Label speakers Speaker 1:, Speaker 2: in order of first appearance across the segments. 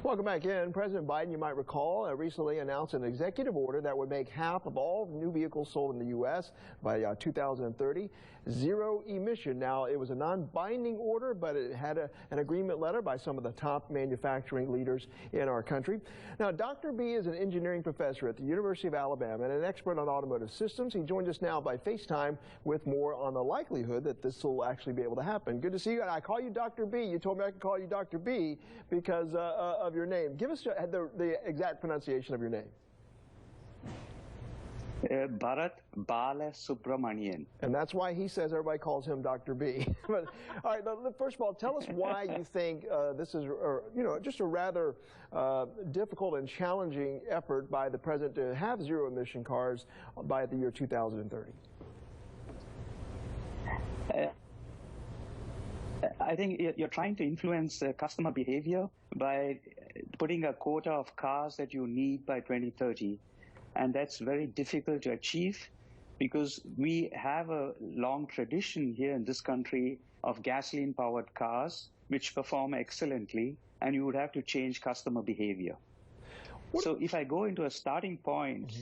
Speaker 1: Welcome back in. President Biden, you might recall, recently announced an executive order that would make half of all new vehicles sold in the U.S. by 2030 zero emission. Now, it was a non-binding order, but it had an agreement letter by some of the top manufacturing leaders in our country. Now, Dr. B is an engineering professor at the University of Alabama and an expert on automotive systems. He joins us now by FaceTime with more on the likelihood that this will actually be able to happen. Good to see you. And I call you Dr. B. You told me I could call you Dr. B because of your name. Give us the exact pronunciation of your name.
Speaker 2: Bharat, Balasubramanian.
Speaker 1: And that's why he says everybody calls him Dr. B. But, all right, first of all, tell us why you think this is, just a rather difficult and challenging effort by the president to have zero-emission cars by the year 2030.
Speaker 2: I think you're trying to influence customer behavior by putting a quota of cars that you need by 2030. And that's very difficult to achieve because we have a long tradition here in this country of gasoline-powered cars, which perform excellently, and you would have to change customer behavior. So if I go into a starting point,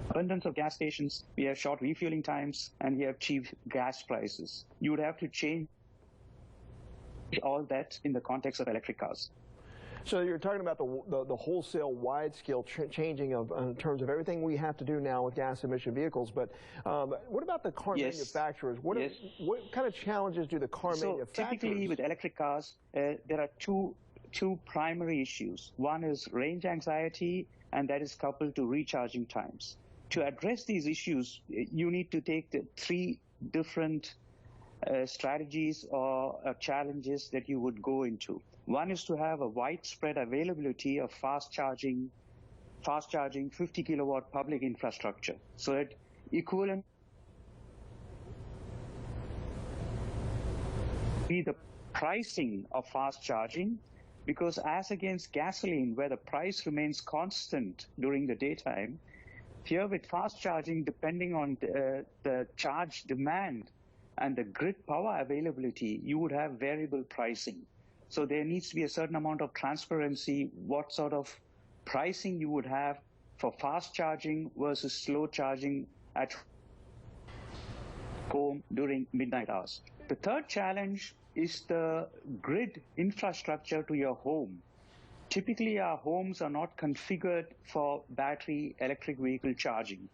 Speaker 2: abundance of gas stations, we have short refueling times, and we have cheap gas prices. You would have to change all that in the context of electric cars.
Speaker 1: So you're talking about the wholesale, wide-scale changing in terms of everything we have to do now with gas emission vehicles. But what about the car manufacturers? What kind of challenges do the car manufacturers?
Speaker 2: Typically, with electric cars, there are two primary issues. One is range anxiety, and that is coupled to recharging times. To address these issues, you need to take the three different strategies or challenges that you would go into. One is to have a widespread availability of fast charging 50 kilowatt public infrastructure. So that equivalent be the pricing of fast charging, because as against gasoline, where the price remains constant during the daytime, here with fast charging, depending on the charge demand and the grid power availability, you would have variable pricing. So there needs to be a certain amount of transparency, what sort of pricing you would have for fast charging versus slow charging at home during midnight hours. The third challenge is the grid infrastructure to your home. Typically, our homes are not configured for battery electric vehicle charging.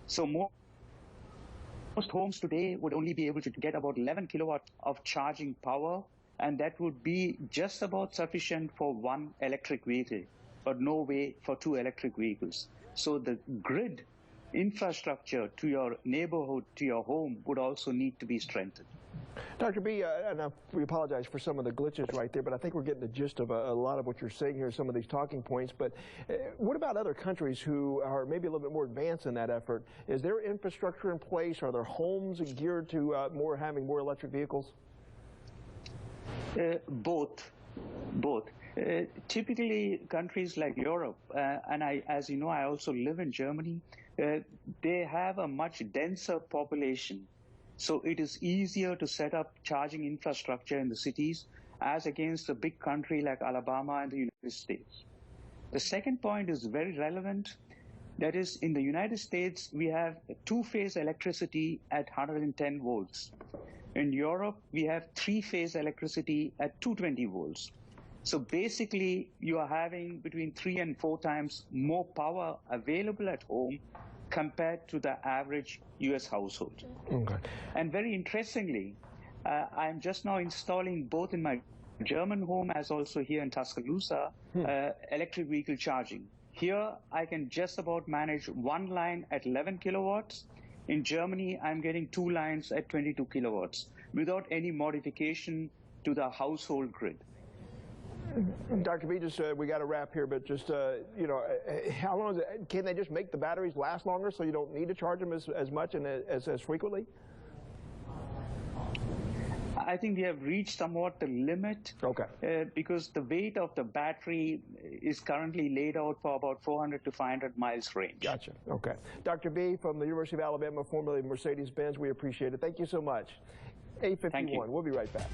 Speaker 2: So most homes today would only be able to get about 11 kilowatts of charging power, and that would be just about sufficient for one electric vehicle, but no way for two electric vehicles. So the grid infrastructure to your neighborhood, to your home, would also need to be strengthened.
Speaker 1: Dr. B, and we apologize for some of the glitches right there, but I think we're getting the gist of a lot of what you're saying here, some of these talking points. But what about other countries who are maybe a little bit more advanced in that effort? Is there infrastructure in place? Are their homes geared to having more electric vehicles?
Speaker 2: Both. Typically, countries like Europe, and as you know, I also live in Germany, they have a much denser population. So it is easier to set up charging infrastructure in the cities as against a big country like Alabama and the United States. The second point is very relevant. That is, in the United States, we have two-phase electricity at 110 volts. In Europe, we have three-phase electricity at 220 volts. So basically, you are having between 3 and 4 times more power available at home compared to the average U.S. household. Okay. And very interestingly, I'm just now installing both in my German home as also here in Tuscaloosa electric vehicle charging. Here, I can just about manage one line at 11 kilowatts. In Germany, I'm getting 2 lines at 22 kilowatts without any modification to the household grid.
Speaker 1: Dr. B, just we got to wrap here, but just how long is it? Can they just make the batteries last longer so you don't need to charge them as much and as frequently?
Speaker 2: I think we have reached somewhat the limit. Okay. Because the weight of the battery is currently laid out for about 400 to 500 miles range.
Speaker 1: Gotcha. Okay. Dr. B from the University of Alabama, formerly Mercedes-Benz, we appreciate it. Thank you so much. 8:51. We'll be right back.